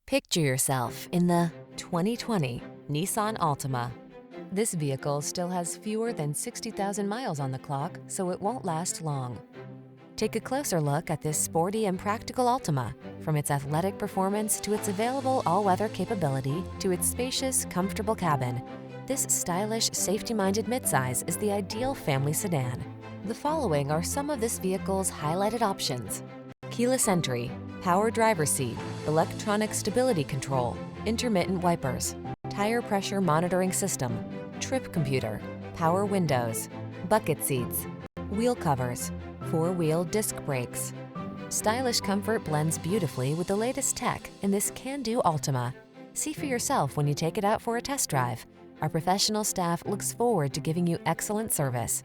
Picture yourself in the 2020 Nissan Altima. This vehicle still has fewer than 60,000 miles on the clock, so it won't last long. Take a closer look at this sporty and practical Altima. From its athletic performance to its available all-weather capability to its spacious, comfortable cabin, this stylish, safety-minded midsize is the ideal family sedan. The following are some of this vehicle's highlighted options: keyless entry, power driver's seat, electronic stability control, intermittent wipers, tire pressure monitoring system, trip computer, power windows, bucket seats, wheel covers, four-wheel disc brakes. Stylish comfort blends beautifully with the latest tech in this can-do Altima. See for yourself when you take it out for a test drive. Our professional staff looks forward to giving you excellent service.